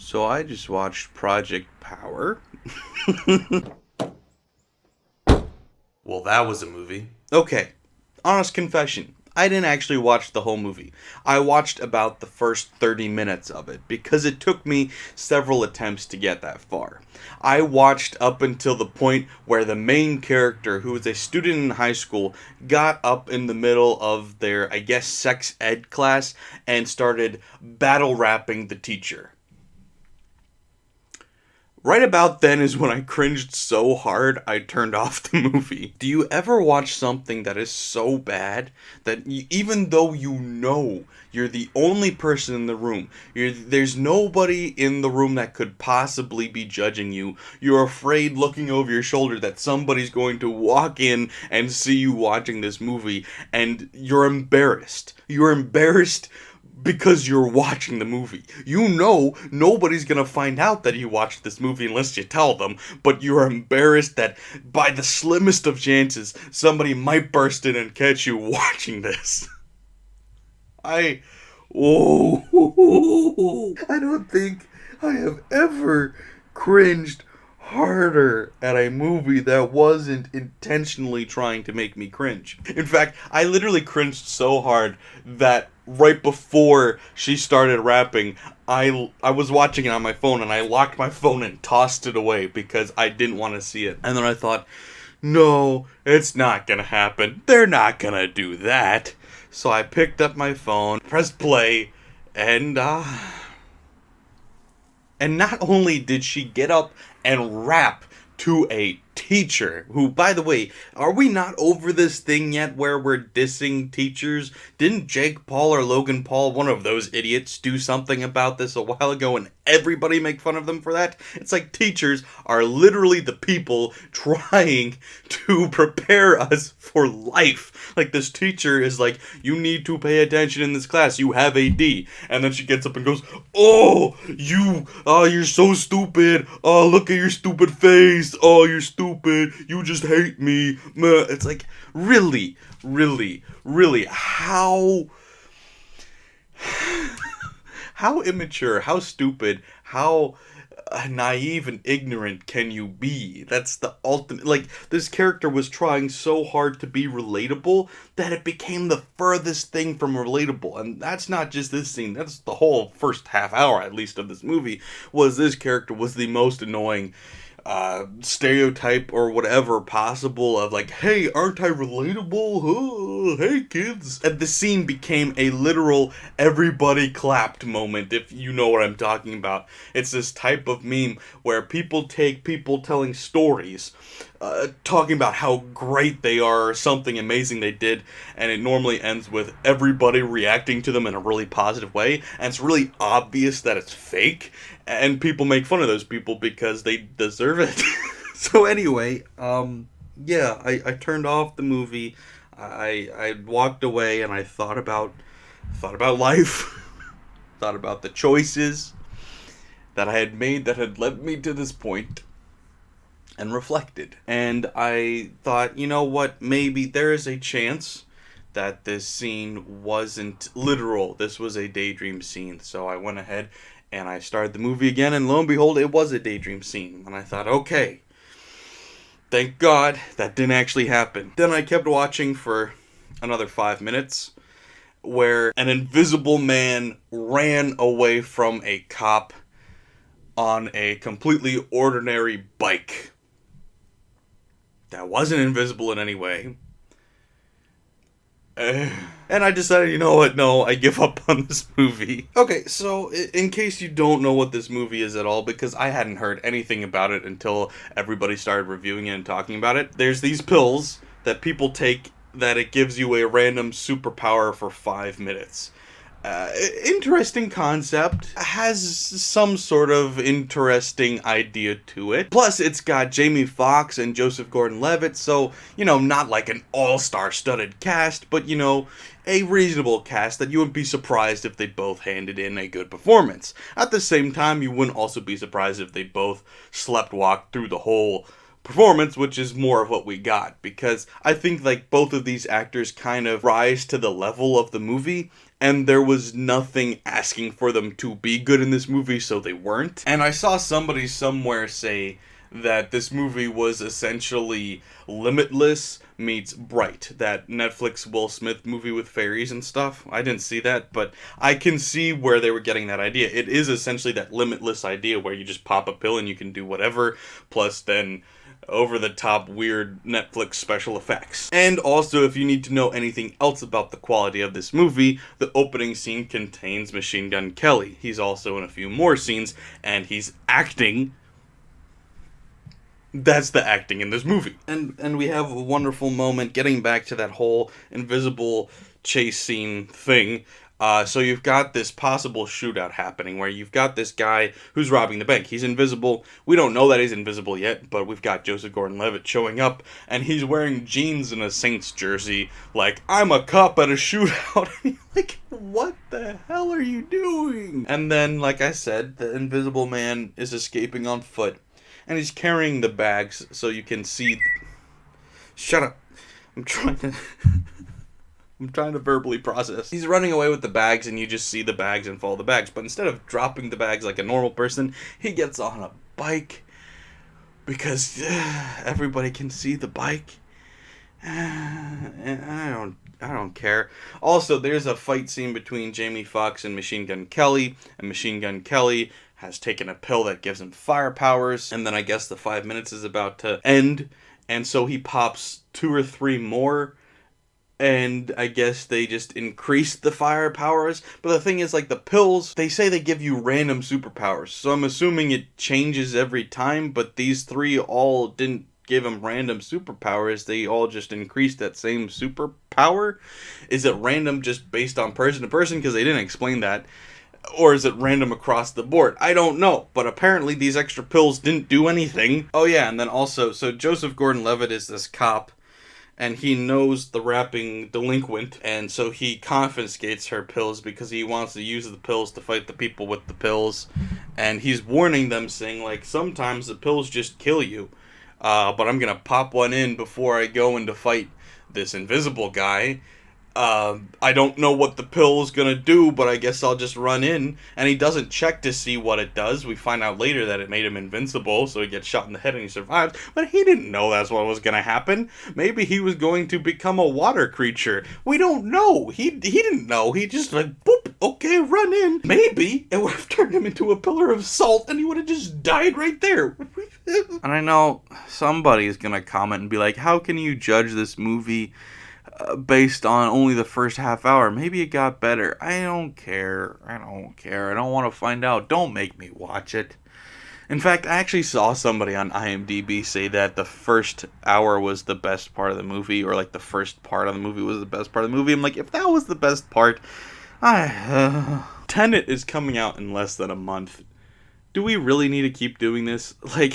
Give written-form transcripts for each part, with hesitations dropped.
So I just watched Project Power. Well, that was a movie. Okay, honest confession. I didn't actually watch the whole movie. I watched about the first 30 minutes of it because it took me several attempts to get that far. I watched up until the point where the main character, who was a student in high school, got up in the middle of their, I guess, sex ed class and started battle rapping the teacher. Right about then is when I cringed so hard I turned off the movie. Do you ever watch something that is so bad that even though you know you're the only person in the room, there's nobody in the room that could possibly be judging you, you're afraid looking over your shoulder that somebody's going to walk in and see you watching this movie, and you're embarrassed. You're embarrassed because you're watching the movie. You know nobody's gonna find out that you watched this movie unless you tell them, but you're embarrassed that by the slimmest of chances, somebody might burst in and catch you watching this. I don't think I have ever cringed harder at a movie that wasn't intentionally trying to make me cringe. In fact, I literally cringed so hard that right before she started rapping, I was watching it on my phone and I locked my phone and tossed it away because I didn't want to see it. And then I thought, no, it's not gonna happen. They're not gonna do that. So I picked up my phone, pressed play, and not only did she get up and rap to a teacher, who, by the way, are we not over this thing yet where we're dissing teachers? Didn't Jake Paul or Logan Paul, one of those idiots, do something about this a while ago and everybody make fun of them for that? It's like teachers are literally the people trying to prepare us for life. Like, this teacher is like, you need to pay attention in this class, you have a D. And then she gets up and goes, you're so stupid, look at your stupid face, you're stupid, you just hate me. It's like, really, how immature, how stupid, how naive and ignorant can you be? That's the ultimate. Like, this character was trying so hard to be relatable that it became the furthest thing from relatable. And that's not just this scene, that's the whole first half hour, at least, of this movie. Was this character was the most annoying stereotype or whatever possible of, like, hey, aren't I relatable? Hey, kids. And the scene became a literal everybody clapped moment, if you know what I'm talking about. It's this type of meme where people take people telling stories, talking about how great they are or something amazing they did, and it normally ends with everybody reacting to them in a really positive way, and it's really obvious that it's fake, and people make fun of those people because they deserve it. So anyway, I turned off the movie, I walked away, and I thought about life, thought about the choices that I had made that had led me to this point, and reflected. And I thought, you know what, maybe there is a chance that this scene wasn't literal. This was a daydream scene. So I went ahead and I started the movie again, and lo and behold, it was a daydream scene. And I thought, okay, thank God that didn't actually happen. Then I kept watching for another 5 minutes, where an invisible man ran away from a cop on a completely ordinary bike that wasn't invisible in any way. And I decided, you know what, no, I give up on this movie. Okay, so in case you don't know what this movie is at all, because I hadn't heard anything about it until everybody started reviewing it and talking about it, there's these pills that people take that it gives you a random superpower for 5 minutes. Interesting concept, has some sort of interesting idea to it. Plus, it's got Jamie Foxx and Joseph Gordon-Levitt, so, not like an all-star studded cast, but, a reasonable cast that you wouldn't be surprised if they both handed in a good performance. At the same time, you wouldn't also be surprised if they both sleptwalked through the whole performance, which is more of what we got, because I think like both of these actors kind of rise to the level of the movie, and there was nothing asking for them to be good in this movie, so they weren't. And I saw somebody somewhere say that this movie was essentially Limitless meets Bright, that Netflix Will Smith movie with fairies and stuff. I didn't see that, but I can see where they were getting that idea. It is essentially that Limitless idea where you just pop a pill and you can do whatever, plus then over-the-top weird Netflix special effects. And also, if you need to know anything else about the quality of this movie, the opening scene contains Machine Gun Kelly. He's also in a few more scenes, and he's acting. That's the acting in this movie. And we have a wonderful moment getting back to that whole invisible chase scene thing. So you've got this possible shootout happening where you've got this guy who's robbing the bank. He's invisible. We don't know that he's invisible yet, but we've got Joseph Gordon-Levitt showing up, and he's wearing jeans and a Saints jersey, like, I'm a cop at a shootout. Like, what the hell are you doing? And then, like I said, the invisible man is escaping on foot, and he's carrying the bags so you can see. Shut up. I'm trying to verbally process. He's running away with the bags, and you just see the bags and follow the bags. But instead of dropping the bags like a normal person, he gets on a bike because everybody can see the bike. And I don't care. Also, there's a fight scene between Jamie Foxx and Machine Gun Kelly, and Machine Gun Kelly has taken a pill that gives him fire powers, and then I guess the 5 minutes is about to end, and so he pops 2 or 3 more. And I guess they just increased the fire powers. But the thing is, like, the pills, they say they give you random superpowers. So I'm assuming it changes every time. But these 3 all didn't give him random superpowers. They all just increased that same superpower. Is it random just based on person to person? Because they didn't explain that. Or is it random across the board? I don't know. But apparently these extra pills didn't do anything. Oh yeah, and then also, so Joseph Gordon-Levitt is this cop. And he knows the rapping delinquent, and so he confiscates her pills because he wants to use the pills to fight the people with the pills. And he's warning them, saying, like, sometimes the pills just kill you. But I'm gonna pop one in before I go in to fight this invisible guy. I don't know what the pill is gonna do, but I guess I'll just run in. And he doesn't check to see what it does. We find out later that it made him invincible, so he gets shot in the head and he survives. But he didn't know that's what was gonna happen. Maybe he was going to become a water creature. We don't know. He didn't know. He just like, boop, okay, run in. Maybe it would have turned him into a pillar of salt and he would have just died right there. And I know somebody's gonna comment and be like, how can you judge this movie based on only the first half hour? Maybe it got better. I don't care. I don't want to find out. Don't make me watch it. In fact, I actually saw somebody on IMDb say that the first hour was the best part of the movie, or like the first part of the movie was the best part of the movie. I'm like, if that was the best part, Tenet is coming out in less than a month. Do we really need to keep doing this? Like,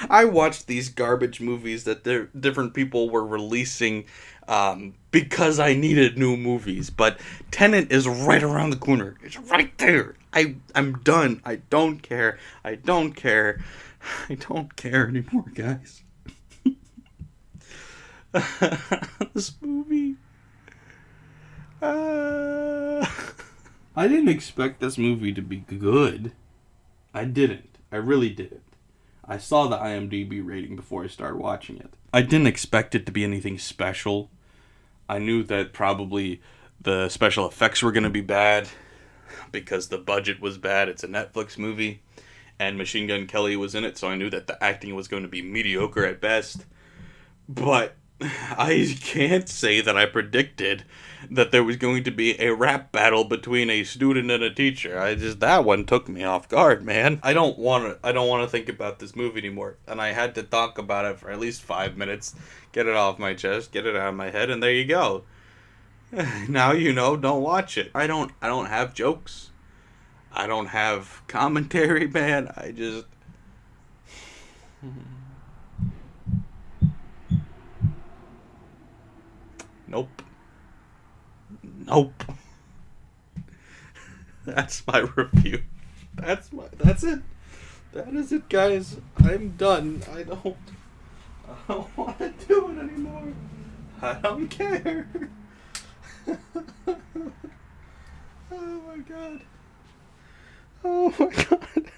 I watched these garbage movies that different people were releasing because I needed new movies. But Tenet is right around the corner. It's right there. I'm done. I don't care. I don't care anymore, guys. This movie. I didn't expect this movie to be good. I didn't. I really didn't. I saw the IMDb rating before I started watching it. I didn't expect it to be anything special. I knew that probably the special effects were going to be bad because the budget was bad. It's a Netflix movie, and Machine Gun Kelly was in it, so I knew that the acting was going to be mediocre at best. But I can't say that I predicted that there was going to be a rap battle between a student and a teacher. That one took me off guard, man. I don't want to think about this movie anymore. And I had to talk about it for at least 5 minutes, get it off my chest, get it out of my head, and there you go. Now you know, don't watch it. I don't have jokes. I don't have commentary, man. I just Nope. That's my review. That's it. That is it, guys. I'm done. I don't want to do it anymore. I don't care. Oh my god. Oh my god.